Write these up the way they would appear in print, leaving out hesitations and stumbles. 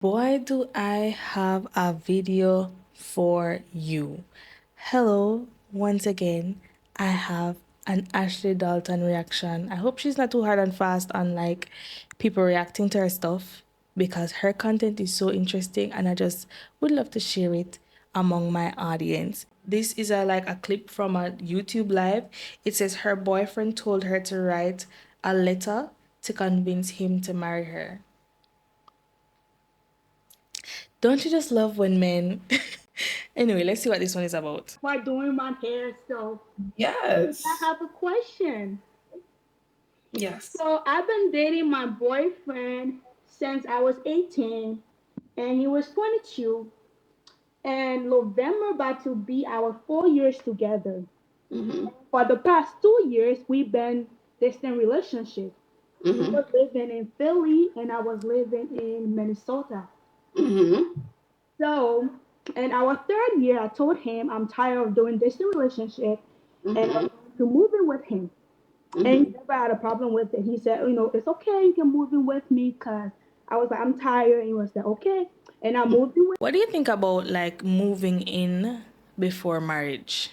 Boy, do I have a video for you. Hello, once again, I have an Ashley Dalton reaction. I hope she's not too hard and fast on like people reacting to her stuff because her content is so interesting and I just would love to share it among my audience. This is a clip from a YouTube live. It says her boyfriend told her to write a letter to convince him to marry her. Don't you just love when men? Anyway, let's see what this one is about. While doing my hair. So Yes. I have a question. Yes. So I've been dating my boyfriend since I was 18 and he was 22. And November about to be our 4 years together. Mm-hmm. For the past 2 years, we've been distant relationship. He Mm-hmm. was living in Philly and I was living in Minnesota. Mm-hmm. So in our third year, I told him I'm tired of doing distant relationship and I'm Mm-hmm. going to move in with him. And he Mm-hmm. never had a problem with it. He said, it's okay, you can move in with me because I was like, I'm tired. And he was like, okay. And I moved in with What do you think about like moving in before marriage?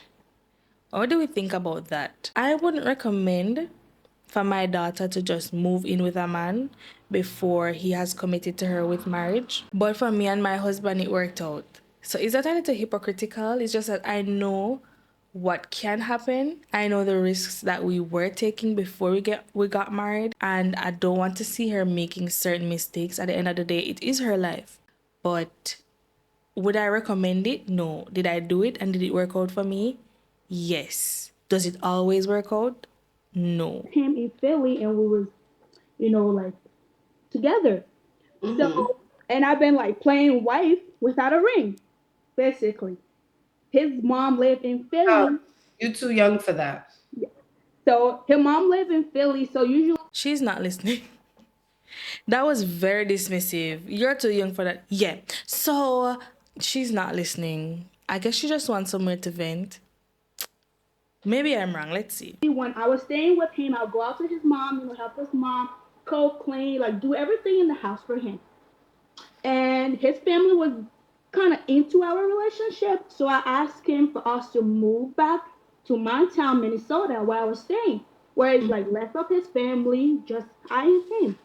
What do we think about that? I wouldn't recommend for my daughter to just move in with a man before he has committed to her with marriage. But for me and my husband, it worked out. So is that a little hypocritical? It's just that I know what can happen. I know the risks that we were taking before we got married, and I don't want to see her making certain mistakes. At the end of the day, it is her life. But would I recommend it? No. Did I do it and did it work out for me? Yes. Does it always work out? No. him in Philly and we was, like together. Mm-hmm. So, and I've been like playing wife without a ring, basically. His mom lived in Oh, Philly. you're too young for that. So his mom lived in Philly. So usually She's not listening. That was very dismissive. You're too young for that. Yeah. So she's not listening. I guess she just wants somewhere to vent. Maybe I'm wrong. Let's see. when I was staying with him, I'll go out to his mom, help his mom cook, clean, like do everything in the house for him. And his family was kind of into our relationship. So I asked him for us to move back to my town, Minnesota, where I was staying, where it's like left of his family, just I and him.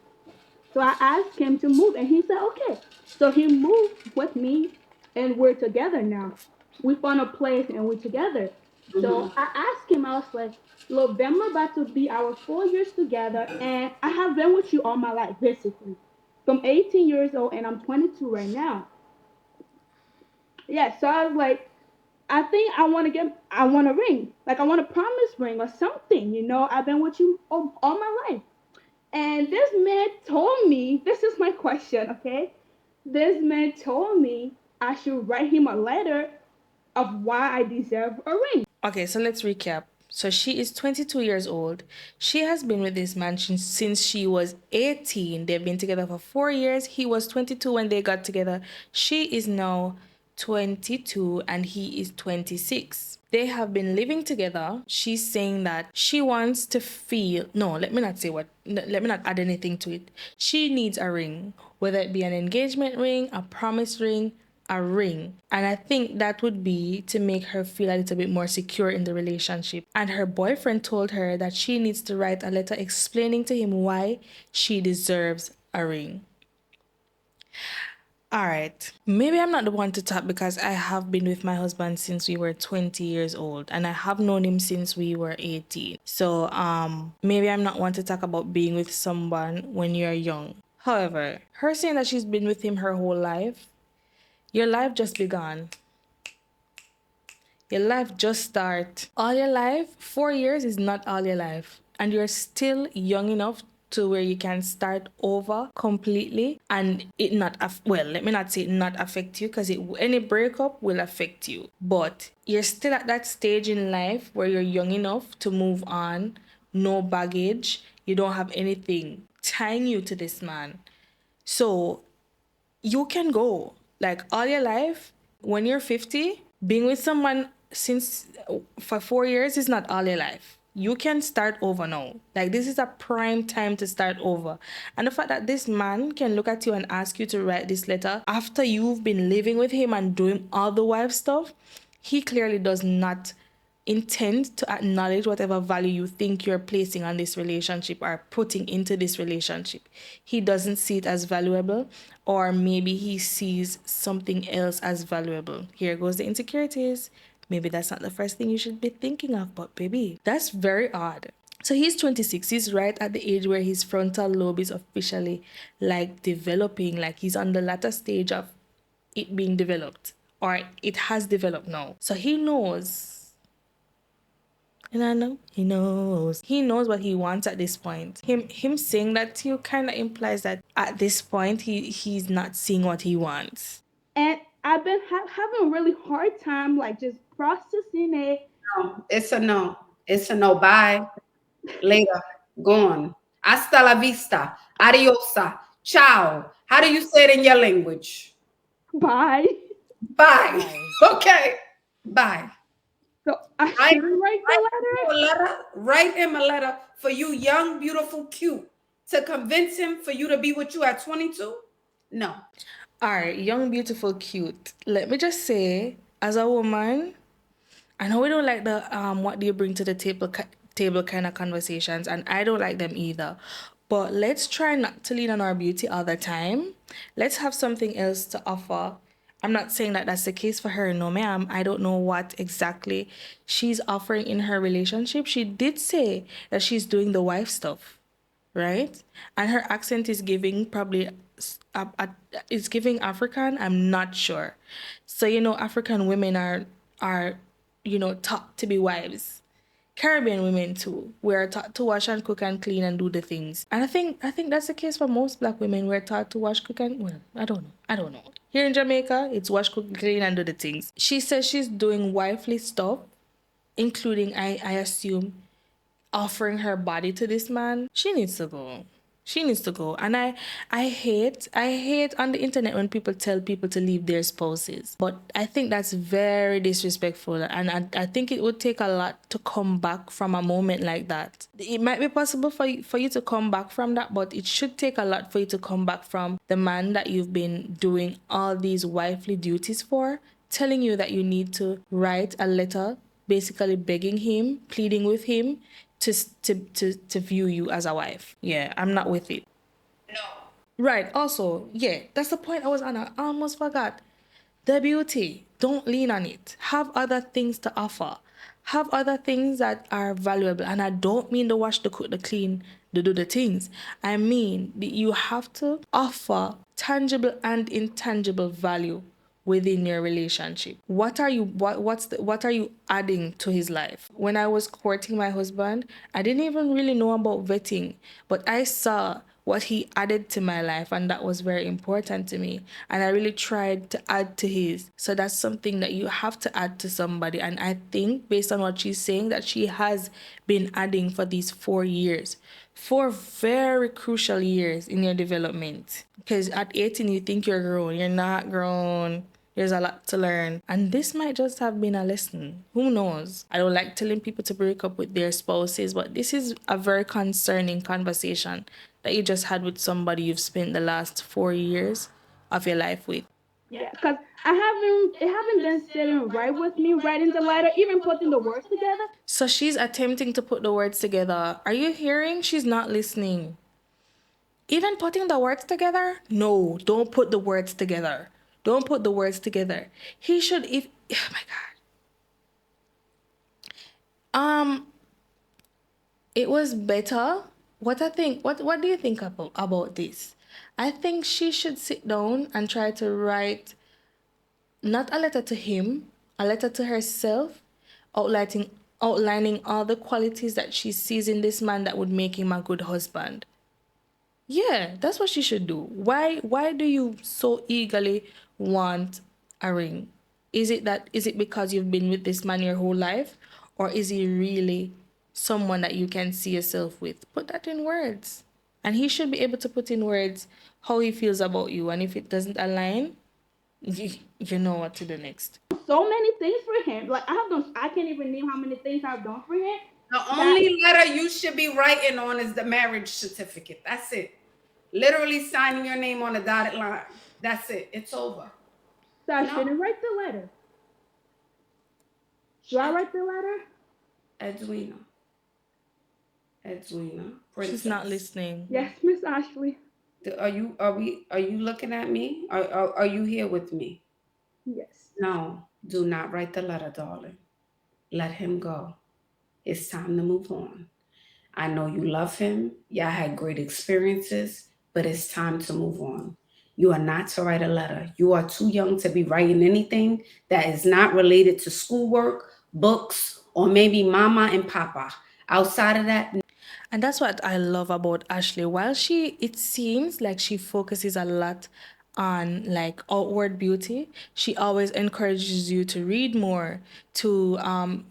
So I asked him to move, and he said, okay. So he moved with me, and we're together now. We found a place, and we're together. So Mm-hmm. I asked him, I was like, November about to be our 4 years together, and I have been with you all my life, basically. From 18 years old, and I'm 22 right now. Yeah, so I was like, I think I want a ring. Like, I want a promise ring or something, I've been with you all my life. And this man told me, this is my question, okay? This man told me I should write him a letter of why I deserve a ring. Okay, so let's recap. So she is 22 years old. She has been with this man since she was 18. They've been together for 4 years. He was 22 when they got together. She is now 22 and he is 26. They have been living together. She's saying that she wants to feel. No, let me not say what. Let me not add anything to it. She needs a ring, whether it be an engagement ring, a promise ring, a ring. And I think that would be to make her feel a little bit more secure in the relationship. And her boyfriend told her that she needs to write a letter explaining to him why she deserves a ring. All right. Maybe I'm not the one to talk because I have been with my husband since we were 20 years old and I have known him since we were 18. So, maybe I'm not one to talk about being with someone when you're young. However, her saying that she's been with him her whole life, your life just began. Your life just start. All your life, 4 years is not all your life. And you're still young enough to where you can start over completely and it not well, let me not say not affect you because any breakup will affect you, but you're still at that stage in life where you're young enough to move on, no baggage, you don't have anything tying you to this man, so you can go like all your life. When you're 50, being with someone since for 4 years is not all your life. You can start over now. Like, this is a prime time to start over. And the fact that this man can look at you and ask you to write this letter after you've been living with him and doing all the wife stuff, he clearly does not intend to acknowledge whatever value you think you're placing on this relationship or putting into this relationship. He doesn't see it as valuable, or maybe he sees something else as valuable. Here goes the insecurities. Maybe that's not the first thing you should be thinking of, but baby, that's very odd. So he's 26. He's right at the age where his frontal lobe is officially like developing, like he's on the latter stage of it being developed, or it has developed now. So he knows. And I know he knows. He knows what he wants at this point. Him saying that to you kind of implies that at this point he's not seeing what he wants. And I've been having a really hard time, like, just processing it. No, it's a no. It's a no. Bye. Later. Gone. Hasta la vista. Adiosa. Ciao. How do you say it in your language? Bye. Bye. Okay. Bye. So I shouldn't write the letter. Write him a letter for you, young, beautiful, cute, to convince him for you to be with you at 22? No. All right, young, beautiful, cute. Let me just say, as a woman, I know we don't like the what do you bring to the table kind of conversations, and I don't like them either. But let's try not to lean on our beauty all the time. Let's have something else to offer. I'm not saying that that's the case for her, no ma'am. I don't know what exactly she's offering in her relationship. She did say that she's doing the wife stuff, right? And her accent is giving probably it's giving African. I'm not sure. So African women are taught to be wives. Caribbean women too. We're taught to wash and cook and clean and do the things. And I think that's the case for most black women. We're taught to wash, cook, and well, I don't know. Here in Jamaica, it's wash, cook, clean, and do the things. She says she's doing wifely stuff, including I assume offering her body to this man. She needs to go. And I hate on the internet when people tell people to leave their spouses. But I think that's very disrespectful, and I think it would take a lot to come back from a moment like that. It might be possible for you to come back from that, but it should take a lot for you to come back from the man that you've been doing all these wifely duties for, telling you that you need to write a letter basically begging him, pleading with him to view you as a wife. Yeah, I'm not with it. No. Right. Also, yeah, that's the point I was on. I almost forgot. The beauty. Don't lean on it. Have other things to offer. Have other things that are valuable. And I don't mean the wash, the cook, the clean, the do the things. I mean you have to offer tangible and intangible value within your relationship. What are you adding to his life? When I was courting my husband, I didn't even really know about vetting, but I saw what he added to my life, and that was very important to me, and I really tried to add to his. So that's something that you have to add to somebody, and I think based on what she's saying that she has been adding for these 4 years. 4 very crucial years in your development, because at 18 you think you're grown. You're not grown. There's a lot to learn. And this might just have been a lesson. Who knows? I don't like telling people to break up with their spouses, but this is a very concerning conversation that you just had with somebody you've spent the last 4 years of your life with. Yeah, because it haven't been sitting right with me, writing the letter, even putting the words together. So she's attempting to put the words together. Are you hearing? She's not listening. Even putting the words together? No, don't put the words together. Don't put the words together. He should, oh my God. It was better. What do you think about this? I think she should sit down and try to write not a letter to him, a letter to herself, outlining all the qualities that she sees in this man that would make him a good husband. Yeah, that's what she should do. Why do you so eagerly want a ring? Is it because you've been with this man your whole life, or is he really someone that you can see yourself with? Put that in words. And he should be able to put in words how he feels about you, and if it doesn't align, you know what to do next. So many things for him. Like I can't even name how many things I've done for him. The That only letter you should be writing on is the marriage certificate. That's it. Literally signing your name on a dotted line. That's it. It's over. so I No, shouldn't write the letter. Should I write the letter? Edwina, Edwina, She's not princess. listening. Yes, Miss Ashley. Are you looking at me? Are you here with me? Yes. No, do not write the letter, darling. Let him go. It's time to move on. I know you love him. Y'all had great experiences, but it's time to move on. You are not to write a letter. You are too young to be writing anything that is not related to schoolwork, books, or maybe mama and papa. Outside of that, And that's what I love about Ashley. While it seems like she focuses a lot on like outward beauty, she always encourages you to read more, to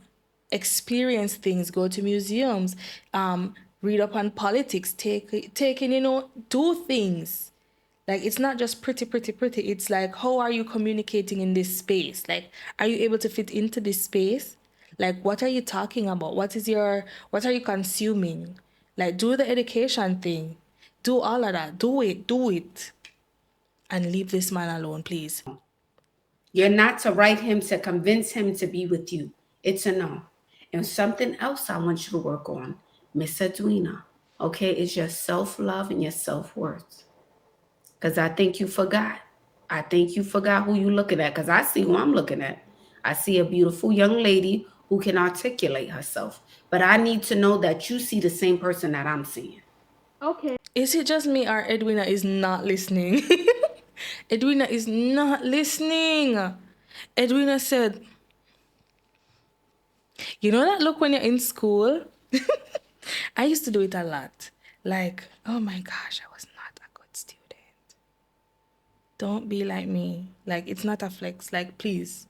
experience things, go to museums, read up on politics, take in, do things. Like it's not just pretty, pretty, pretty. It's like how are you communicating in this space? Like are you able to fit into this space? Like what are you talking about? What are you consuming? Like do the education thing. Do all of that. Do it. And leave this man alone, please. you're not to write him to convince him to be with you. It's a no. And something else I want you to work on, Miss Edwina, okay, is your self love and your self worth. Because I think you forgot. I think you forgot who you looking at. Because I see who I'm looking at. I see a beautiful young lady who can articulate herself. But I need to know that you see the same person that I'm seeing. Okay. Is it just me or Edwina is not listening? Edwina is not listening. Edwina said, you know that look when you're in school? I used to do it a lot. Like, oh my gosh, I was not a good student. Don't be like me. Like, it's not a flex. Like, please,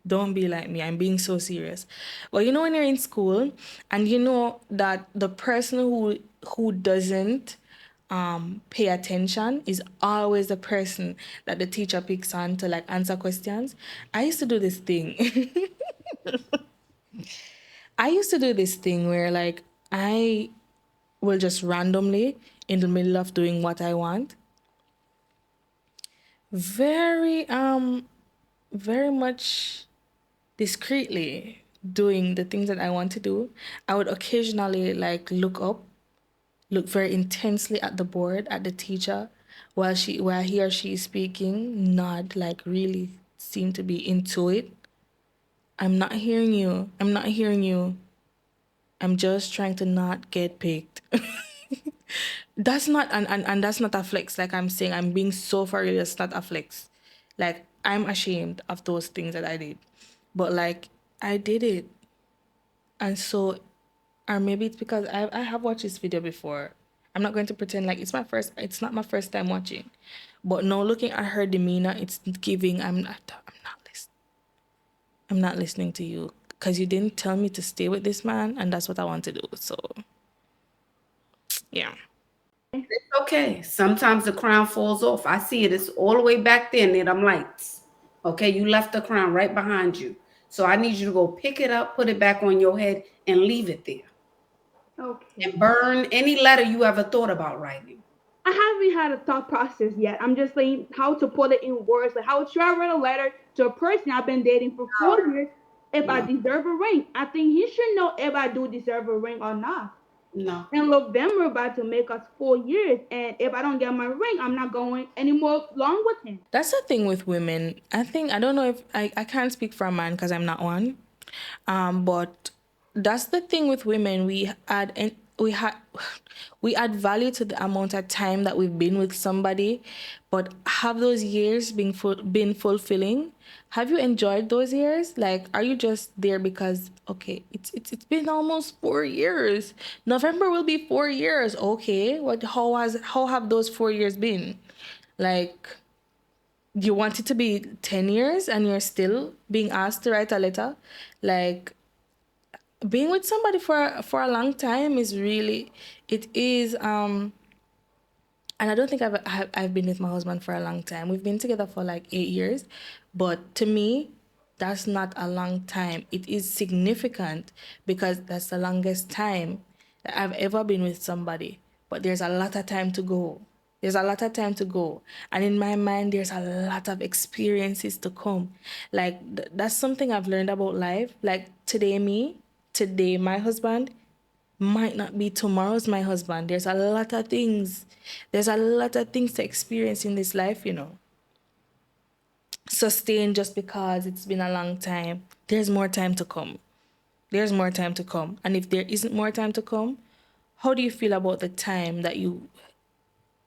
don't be like me. I'm being so serious. But you know when you're in school and you know that the person who doesn't pay attention is always the person that the teacher picks on to like answer questions. I used to do this thing. I used to do this thing where like I will just randomly in the middle of doing what I want, very very much discreetly doing the things that I want to do, I would occasionally like look very intensely at the board, at the teacher, while he or she is speaking, nod like really seem to be into it. I'm not hearing you. I'm not hearing you. I'm just trying to not get picked. That's not and that's not a flex. Like I'm saying, I'm being so for real, it's not a flex. Like I'm ashamed of those things that I did. But like I did it. And so or maybe it's because I have watched this video before. I'm not going to pretend like it's not my first time watching. But now looking at her demeanor, it's giving I'm not listening to you because you didn't tell me to stay with this man and that's what I want to do. So yeah. It's okay. Sometimes the crown falls off. I see it. It's all the way back there, and I'm like, okay, you left the crown right behind you. So I need you to go pick it up, put it back on your head, and leave it there. Okay. And burn any letter you ever thought about writing. I haven't had a thought process yet. I'm just saying how to put it in words. Like how should I write a letter to a person I've been dating for 4 years if I No, deserve a ring? I think he should know if I do deserve a ring or not. no. In November about to make us 4 years, and if I don't get my ring, I'm not going anymore long with him. That's the thing with women. I don't know if I can't speak for a man because I'm not one. But that's the thing with women. We add value to the amount of time that we've been with somebody, but have those years been fulfilling? Have you enjoyed those years? Like, are you just there because okay, it's been almost 4 years. November will be 4 years. Okay, how have those 4 years been? Like, you want it to be 10 years and you're still being asked to write a letter? Like being with somebody for a long time is really it is and I don't think I've been with my husband for a long time. We've been together for like 8 years, but to me that's not a long time. It is significant because that's the longest time that I've ever been with somebody. But there's a lot of time to go. There's a lot of time to go. And in my mind, there's a lot of experiences to come. Like, that's something I've learned about life. Like, today, me, today, my husband, might not be tomorrow's my husband. There's a lot of things. There's a lot of things to experience in this life, you know. Sustain just because it's been a long time. There's more time to come. There's more time to come. And if there isn't more time to come, how do you feel about the time that you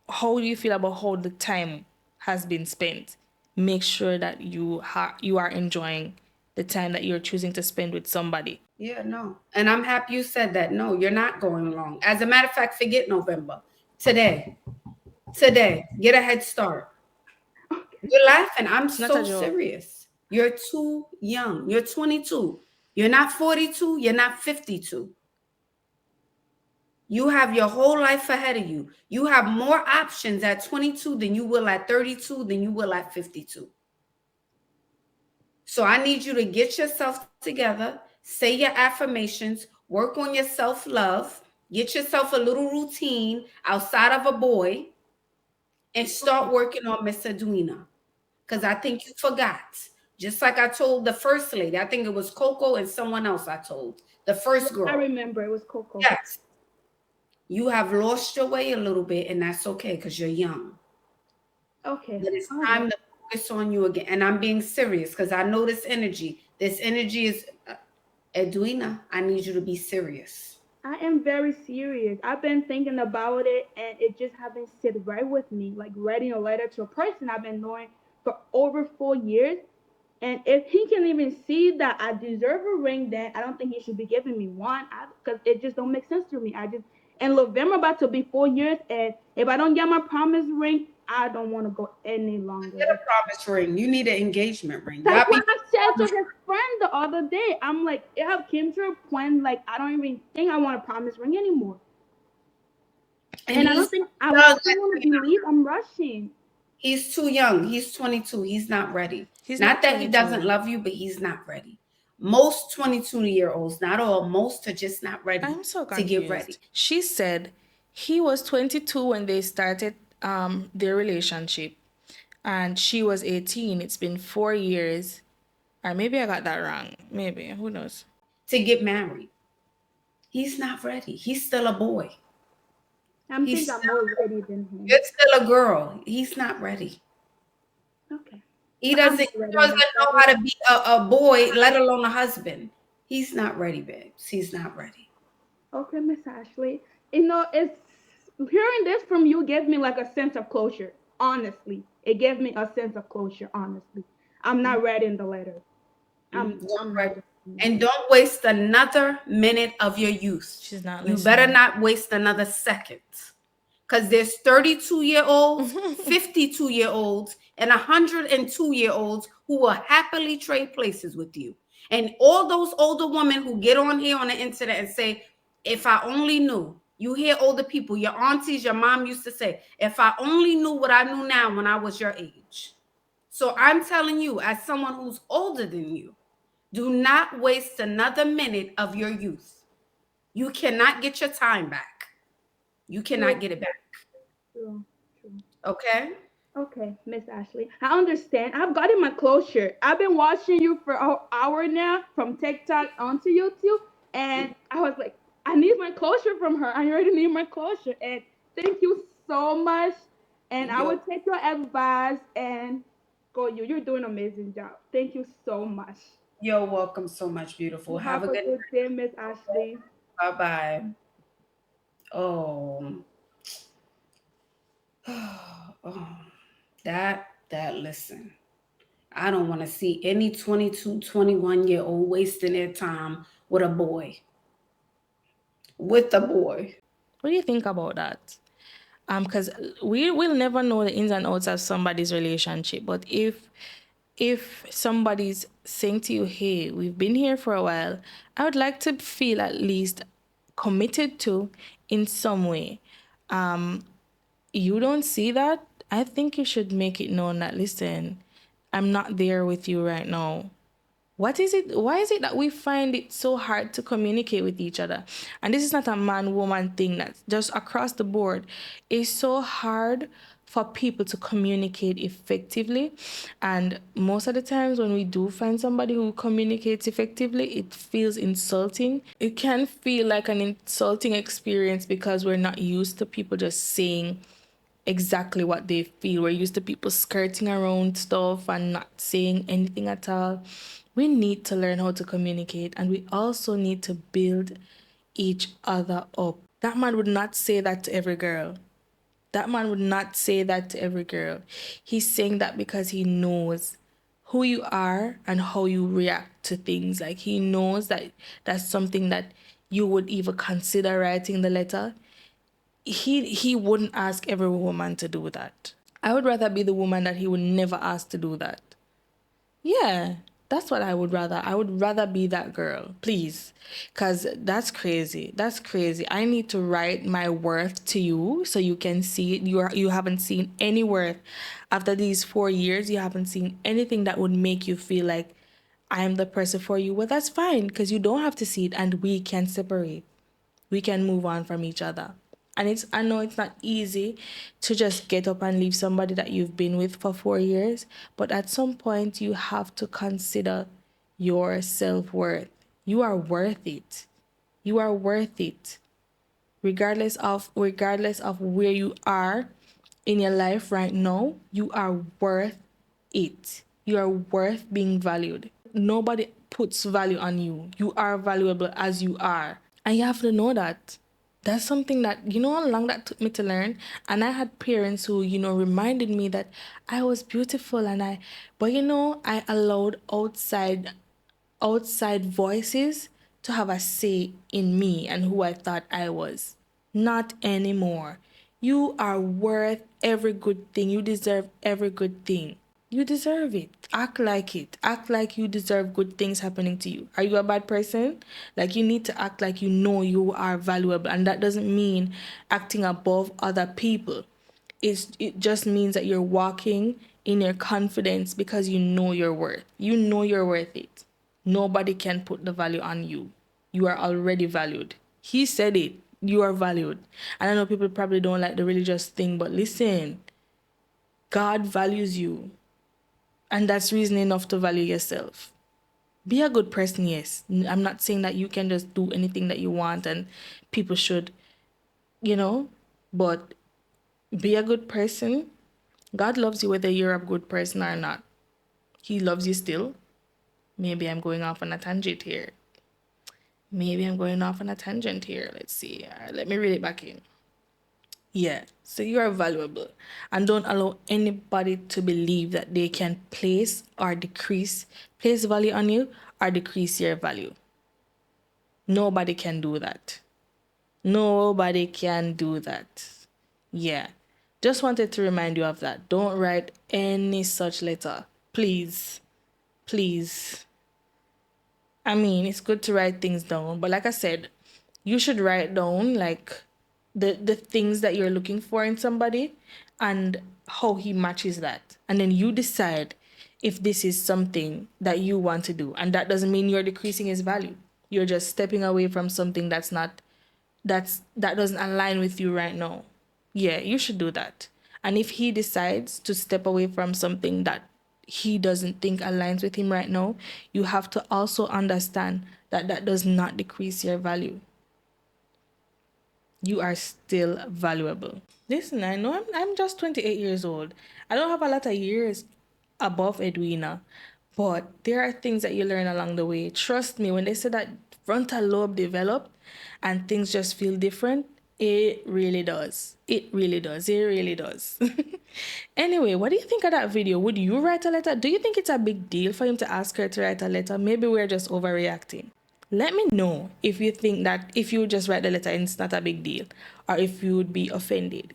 how do you feel about how the time has been spent? Make sure that you are enjoying the time that you're choosing to spend with somebody. Yeah, no. And I'm happy you said that. No, you're not going long. As a matter of fact, forget November. Today, get a head start. You're laughing. I'm It's not a so joke. serious. You're too young. You're 22. You're not 42. You're not 52. You have your whole life ahead of you. You have more options at 22 than you will at 32, than you will at 52. So I need you to get yourself together, say your affirmations, work on your self-love, get yourself a little routine outside of a boy, and start working on Miss Edwina. Because I think you forgot. Just like I told the first lady, I think it was Coco and someone else I told. The first I girl. remember it was Coco. Yes. You have lost your way a little bit, and that's okay because you're young. Okay. But it's All time right. to focus on you again. And I'm being serious because I know this energy. This energy is Edwina, I need you to be serious. I am very serious. I've been thinking about it and it just haven't sit right with me. Like writing a letter to a person I've been knowing for over 4 years. And if he can even see that I deserve a ring, then I don't think he should be giving me one. Because it just don't make sense to me. I just in November about to be 4 years, and if I don't get my promise ring, I don't want to go any longer Get a with. promise ring. You need an engagement ring. That's Y'all what be I said to his friend the other day. I'm like, it have came to a point like I don't even think I want a promise ring anymore. and And I he's don't think I young. don't want to believe I'm rushing. He's too young. He's 22. He's not ready. He's Not not that he doesn't 22. love you, but he's not ready. Most 22-year-olds, not all, most are just not ready I'm so to get ready. confused. She said he was 22 when they started their relationship and she was 18. It's been 4 years. Or maybe I got that wrong. Maybe. Who knows? To get married. He's not ready. He's still a boy. I'm think He's I'm still, more ready than him. you're still a girl. He's not ready. Okay. He I'm doesn't, not he ready doesn't enough. know how to be a boy, let alone a husband. He's not ready, babes. He's not ready. Okay, Miss Ashley. You know, it's hearing this from you gave me like a sense of closure. Honestly, it gave me a sense of closure. Honestly, I'm not ready in the letter. I'm not Right. ready. And don't waste another minute of your youth. She's not You better listening. not waste another second. Because there's 32-year-olds, 52-year-olds, and 102-year-olds who will happily trade places with you. And all those older women who get on here on the internet and say, if I only knew. You hear older people, your aunties, your mom used to say, if I only knew what I knew now when I was your age. So I'm telling you, as someone who's older than you, do not waste another minute of your youth. You cannot get your time back. You True, cannot get it back. true, true. Okay? Okay, Miss Ashley, I understand. I've gotten my closure. I've been watching you for an hour now from TikTok onto YouTube, and I was like, I need my closure from her. I already need my closure, and thank you so much. And I You're, will take your advice and go. You're doing an amazing job. Thank you so much. you're welcome so much, beautiful. You Have have a a good good day, Miss Ashley. night. Bye-bye. Oh, oh, listen. I don't want to see any 22, 21-year-old wasting their time with a boy. With a boy. What do you think about that? Because we will never know the ins and outs of somebody's relationship. But if somebody's saying to you, hey, we've been here for a while, I would like to feel at least committed to in some way. You don't see that, I think you should make it known that, listen, I'm not there with you right now. What is it? Why is it that we find it so hard to communicate with each other? And this is not a man-woman thing, that's just across the board. It's so hard for people to communicate effectively. And most of the times when we do find somebody who communicates effectively, it feels insulting. It can feel like an insulting experience because we're not used to people just saying exactly what they feel. We're used to people skirting around stuff and not saying anything at all. We need to learn how to communicate, and we also need to build each other up. That man would not say that to every girl. That man would not say that to every girl. He's saying that because he knows who you are and how you react to things. Like, he knows that that's something that you would even consider writing the letter. He wouldn't ask every woman to do that. I would rather be the woman that he would never ask to do that. Yeah, that's what I would rather. I would rather be that girl, please. Because that's crazy. That's crazy. I need to write my worth to you so you can see it. You haven't seen any worth. After these 4 years, you haven't seen anything that would make you feel like I'm the person for you. Well, that's fine, because you don't have to see it, and we can separate. We can move on from each other. And I know it's not easy to just get up and leave somebody that you've been with for 4 years, but at some point you have to consider your self-worth. You are worth it. You are worth it. Regardless of where you are in your life right now, you are worth it. You are worth being valued. Nobody puts value on you. You are valuable as you are. And you have to know that. That's something that, you know how long that took me to learn? And I had parents who, reminded me that I was beautiful, but I allowed outside voices to have a say in me and who I thought I was. Not anymore. You are worth every good thing. You deserve every good thing. You deserve it. Act like it. Act like you deserve good things happening to you. Are you a bad person? Like, you need to act like you know you are valuable. And that doesn't mean acting above other people. It just means that you're walking in your confidence because you know your worth. You know you're worth it. Nobody can put the value on you. You are already valued. He said it. You are valued. And I know people probably don't like the religious thing, but listen, God values you. And that's reason enough to value yourself. Be a good person, yes. I'm not saying that you can just do anything that you want and people should, but be a good person. God loves you whether you're a good person or not. He loves you still. Maybe I'm going off on a tangent here. Let's see. Let me read it back in. Yeah, so you are valuable, and don't allow anybody to believe that they can place value on you or decrease your value. Nobody can do that. Nobody can do that. Yeah, just wanted to remind you of that. Don't write any such letter. Please. Please. I mean, it's good to write things down, but like I said, you should write down like the things that you're looking for in somebody and how he matches that. And then you decide if this is something that you want to do. And that doesn't mean you're decreasing his value. You're just stepping away from something that doesn't align with you right now. Yeah, you should do that. And if he decides to step away from something that he doesn't think aligns with him right now, you have to also understand that that does not decrease your value. You are still valuable. Listen, I know I'm just 28 years old. I don't have a lot of years above Edwina, but there are things that you learn along the way. Trust me, when they say that frontal lobe developed and things just feel different, it really does. It really does. It really does. Anyway, what do you think of that video? Would you write a letter? Do you think it's a big deal for him to ask her to write a letter? Maybe we're just overreacting. Let me know if you think that if you just write the letter and it's not a big deal, or if you would be offended.